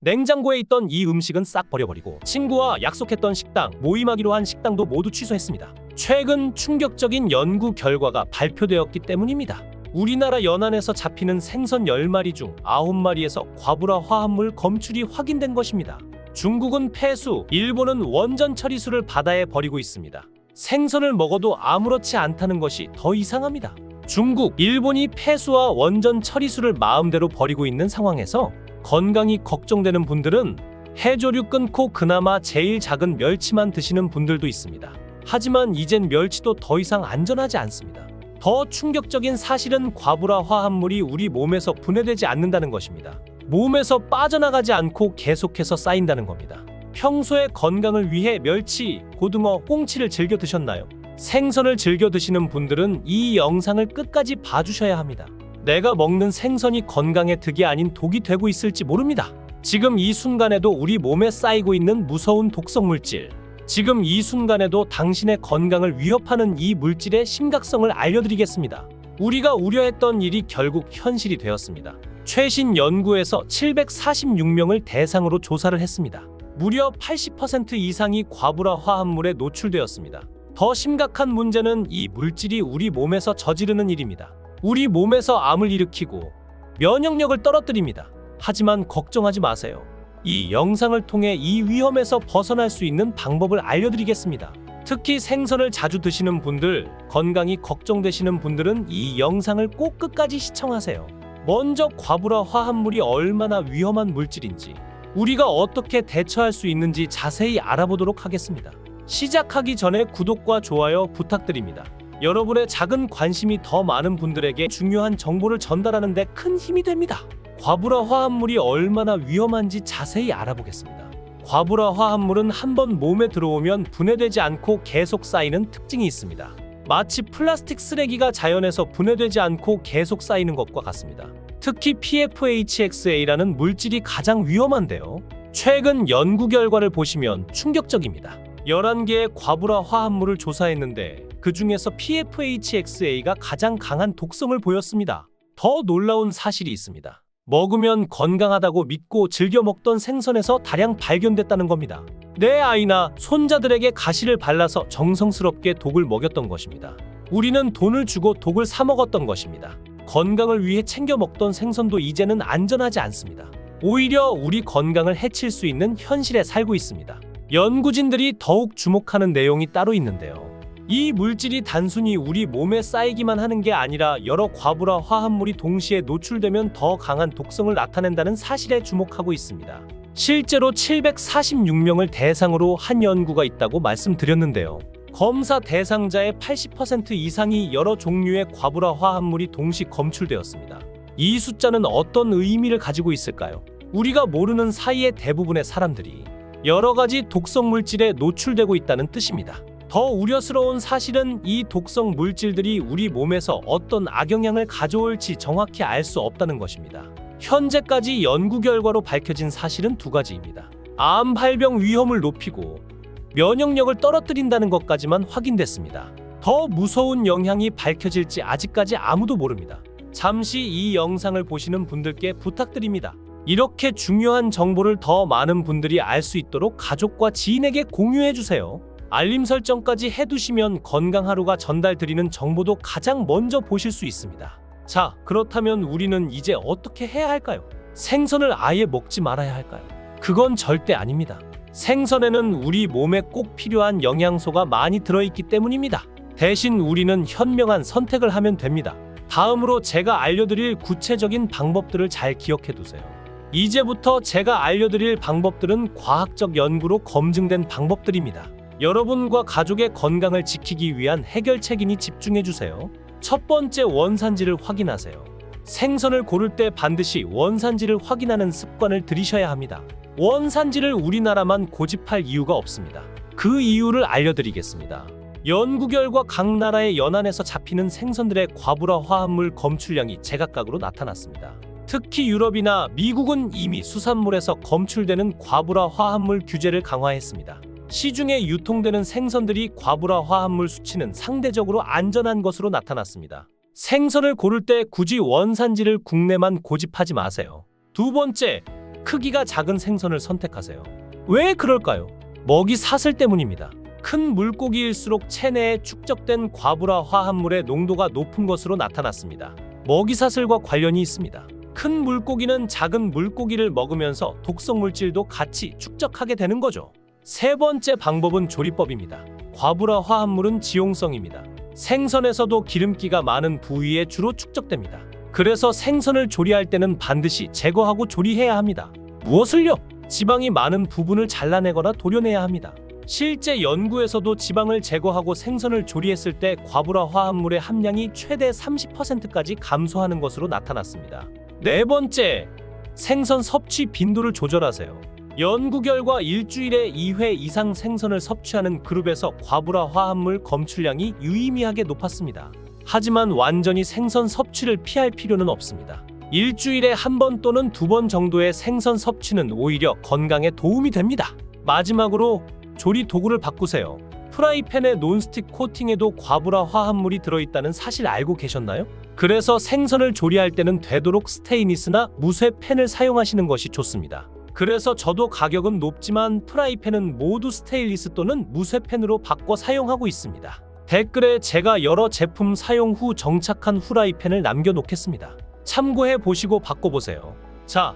냉장고에 있던 이 음식은 싹 버려버리고 친구와 약속했던 식당, 모임하기로 한 식당도 모두 취소했습니다. 최근 충격적인 연구 결과가 발표되었기 때문입니다. 우리나라 연안에서 잡히는 생선 10마리 중 9마리에서 과부라 화합물 검출이 확인된 것입니다. 중국은 폐수, 일본은 원전 처리수를 바다에 버리고 있습니다. 생선을 먹어도 아무렇지 않다는 것이 더 이상합니다. 중국, 일본이 폐수와 원전 처리수를 마음대로 버리고 있는 상황에서 건강이 걱정되는 분들은 해조류 끊고 그나마 제일 작은 멸치만 드시는 분들도 있습니다. 하지만 이젠 멸치도 더 이상 안전하지 않습니다. 더 충격적인 사실은 과부라 화합물이 우리 몸에서 분해되지 않는다는 것입니다. 몸에서 빠져나가지 않고 계속해서 쌓인다는 겁니다. 평소에 건강을 위해 멸치, 고등어, 꽁치를 즐겨 드셨나요? 생선을 즐겨 드시는 분들은 이 영상을 끝까지 봐주셔야 합니다. 내가 먹는 생선이 건강에 득이 아닌 독이 되고 있을지 모릅니다. 지금 이 순간에도 우리 몸에 쌓이고 있는 무서운 독성 물질, 지금 이 순간에도 당신의 건강을 위협하는 이 물질의 심각성을 알려드리겠습니다. 우리가 우려했던 일이 결국 현실이 되었습니다. 최신 연구에서 746명을 대상으로 조사를 했습니다. 무려 80% 이상이 과부라 화합물에 노출되었습니다. 더 심각한 문제는 이 물질이 우리 몸에서 저지르는 일입니다. 우리 몸에서 암을 일으키고 면역력을 떨어뜨립니다. 하지만 걱정하지 마세요. 이 영상을 통해 이 위험에서 벗어날 수 있는 방법을 알려드리겠습니다. 특히 생선을 자주 드시는 분들, 건강이 걱정되시는 분들은 이 영상을 꼭 끝까지 시청하세요. 먼저 과부라 화합물이 얼마나 위험한 물질인지, 우리가 어떻게 대처할 수 있는지 자세히 알아보도록 하겠습니다. 시작하기 전에 구독과 좋아요 부탁드립니다. 여러분의 작은 관심이 더 많은 분들에게 중요한 정보를 전달하는 데 큰 힘이 됩니다. 과부라 화합물이 얼마나 위험한지 자세히 알아보겠습니다. 과부라 화합물은 한번 몸에 들어오면 분해되지 않고 계속 쌓이는 특징이 있습니다. 마치 플라스틱 쓰레기가 자연에서 분해되지 않고 계속 쌓이는 것과 같습니다. 특히 PFHxA라는 물질이 가장 위험한데요. 최근 연구 결과를 보시면 충격적입니다. 11개의 과부라 화합물을 조사했는데 그 중에서 PFHxA가 가장 강한 독성을 보였습니다. 더 놀라운 사실이 있습니다. 먹으면 건강하다고 믿고 즐겨 먹던 생선에서 다량 발견됐다는 겁니다. 내 아이나 손자들에게 가시를 발라서 정성스럽게 독을 먹였던 것입니다. 우리는 돈을 주고 독을 사 먹었던 것입니다. 건강을 위해 챙겨 먹던 생선도 이제는 안전하지 않습니다. 오히려 우리 건강을 해칠 수 있는 현실에 살고 있습니다. 연구진들이 더욱 주목하는 내용이 따로 있는데요. 이 물질이 단순히 우리 몸에 쌓이기만 하는 게 아니라 여러 과부라 화합물이 동시에 노출되면 더 강한 독성을 나타낸다는 사실에 주목하고 있습니다. 실제로 746명을 대상으로 한 연구가 있다고 말씀드렸는데요. 검사 대상자의 80% 이상이 여러 종류의 과부라 화합물이 동시 검출되었습니다. 이 숫자는 어떤 의미를 가지고 있을까요? 우리가 모르는 사이에 대부분의 사람들이 여러 가지 독성 물질에 노출되고 있다는 뜻입니다. 더 우려스러운 사실은 이 독성 물질들이 우리 몸에서 어떤 악영향을 가져올지 정확히 알 수 없다는 것입니다. 현재까지 연구 결과로 밝혀진 사실은 두 가지입니다. 암 발병 위험을 높이고 면역력을 떨어뜨린다는 것까지만 확인됐습니다. 더 무서운 영향이 밝혀질지 아직까지 아무도 모릅니다. 잠시 이 영상을 보시는 분들께 부탁드립니다. 이렇게 중요한 정보를 더 많은 분들이 알 수 있도록 가족과 지인에게 공유해주세요. 알림 설정까지 해두시면 건강하루가 전달드리는 정보도 가장 먼저 보실 수 있습니다. 자, 그렇다면 우리는 이제 어떻게 해야 할까요? 생선을 아예 먹지 말아야 할까요? 그건 절대 아닙니다. 생선에는 우리 몸에 꼭 필요한 영양소가 많이 들어있기 때문입니다. 대신 우리는 현명한 선택을 하면 됩니다. 다음으로 제가 알려드릴 구체적인 방법들을 잘 기억해두세요. 이제부터 제가 알려드릴 방법들은 과학적 연구로 검증된 방법들입니다. 여러분과 가족의 건강을 지키기 위한 해결책이니 집중해주세요. 첫 번째, 원산지를 확인하세요. 생선을 고를 때 반드시 원산지를 확인하는 습관을 들이셔야 합니다. 원산지를 우리나라만 고집할 이유가 없습니다. 그 이유를 알려드리겠습니다. 연구 결과 각 나라의 연안에서 잡히는 생선들의 과부라 화합물 검출량이 제각각으로 나타났습니다. 특히 유럽이나 미국은 이미 수산물에서 검출되는 과부라 화합물 규제를 강화했습니다. 시중에 유통되는 생선들이 과부라 화합물 수치는 상대적으로 안전한 것으로 나타났습니다. 생선을 고를 때 굳이 원산지를 국내만 고집하지 마세요. 두 번째, 크기가 작은 생선을 선택하세요. 왜 그럴까요? 먹이 사슬 때문입니다. 큰 물고기일수록 체내에 축적된 과부라 화합물의 농도가 높은 것으로 나타났습니다. 먹이 사슬과 관련이 있습니다. 큰 물고기는 작은 물고기를 먹으면서 독성 물질도 같이 축적하게 되는 거죠. 세 번째 방법은 조리법입니다. 과부라 화합물은 지용성입니다. 생선에서도 기름기가 많은 부위에 주로 축적됩니다. 그래서 생선을 조리할 때는 반드시 제거하고 조리해야 합니다. 무엇을요? 지방이 많은 부분을 잘라내거나 도려내야 합니다. 실제 연구에서도 지방을 제거하고 생선을 조리했을 때 과부라 화합물의 함량이 최대 30%까지 감소하는 것으로 나타났습니다. 네 번째, 생선 섭취 빈도를 조절하세요. 연구 결과 일주일에 2회 이상 생선을 섭취하는 그룹에서 과부라 화합물 검출량이 유의미하게 높았습니다. 하지만 완전히 생선 섭취를 피할 필요는 없습니다. 일주일에 한 번 또는 2번 정도의 생선 섭취는 오히려 건강에 도움이 됩니다. 마지막으로 조리 도구를 바꾸세요. 프라이팬의 논스틱 코팅에도 과부라 화합물이 들어있다는 사실 알고 계셨나요? 그래서 생선을 조리할 때는 되도록 스테인리스나 무쇠 팬을 사용하시는 것이 좋습니다. 그래서 저도 가격은 높지만 프라이팬은 모두 스테인리스 또는 무쇠 팬으로 바꿔 사용하고 있습니다. 댓글에 제가 여러 제품 사용 후 정착한 후라이팬을 남겨놓겠습니다. 참고해 보시고 바꿔보세요. 자,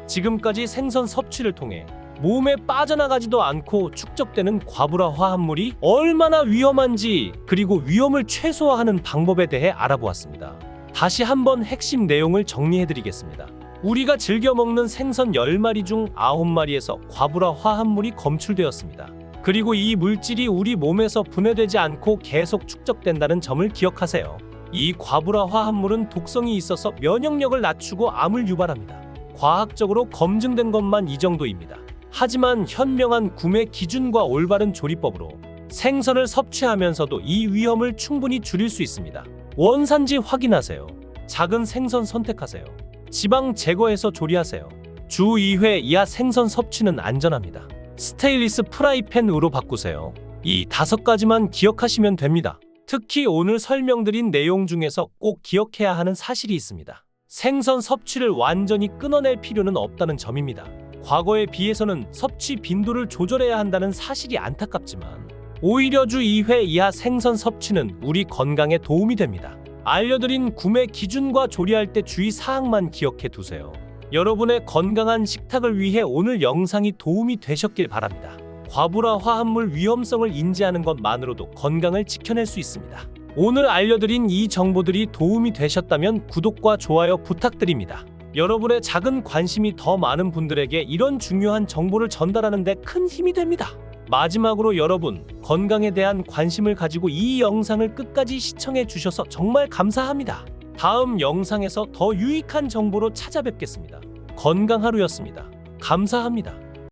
지금까지 생선 섭취를 통해 몸에 빠져나가지도 않고 축적되는 과부라 화합물이 얼마나 위험한지, 그리고 위험을 최소화하는 방법에 대해 알아보았습니다. 다시 한번 핵심 내용을 정리해드리겠습니다. 우리가 즐겨 먹는 생선 10마리 중 9마리에서 과부라 화합물이 검출되었습니다. 그리고 이 물질이 우리 몸에서 분해되지 않고 계속 축적된다는 점을 기억하세요. 이 과부라 화합물은 독성이 있어서 면역력을 낮추고 암을 유발합니다. 과학적으로 검증된 것만 이 정도입니다. 하지만 현명한 구매 기준과 올바른 조리법으로 생선을 섭취하면서도 이 위험을 충분히 줄일 수 있습니다. 원산지 확인하세요. 작은 생선 선택하세요. 지방 제거해서 조리하세요. 주 2회 이하 생선 섭취는 안전합니다. 스테인리스 프라이팬으로 바꾸세요. 이 5가지만 기억하시면 됩니다. 특히 오늘 설명드린 내용 중에서 꼭 기억해야 하는 사실이 있습니다. 생선 섭취를 완전히 끊어낼 필요는 없다는 점입니다. 과거에 비해서는 섭취 빈도를 조절해야 한다는 사실이 안타깝지만 오히려 주 2회 이하 생선 섭취는 우리 건강에 도움이 됩니다. 알려드린 구매 기준과 조리할 때 주의사항만 기억해 두세요. 여러분의 건강한 식탁을 위해 오늘 영상이 도움이 되셨길 바랍니다. 과부라 화합물 위험성을 인지하는 것만으로도 건강을 지켜낼 수 있습니다. 오늘 알려드린 이 정보들이 도움이 되셨다면 구독과 좋아요 부탁드립니다. 여러분의 작은 관심이 더 많은 분들에게 이런 중요한 정보를 전달하는 데 큰 힘이 됩니다. 마지막으로 여러분, 건강에 대한 관심을 가지고 이 영상을 끝까지 시청해 주셔서 정말 감사합니다. 다음 영상에서 더 유익한 정보로 찾아뵙겠습니다. 건강하루였습니다. 감사합니다.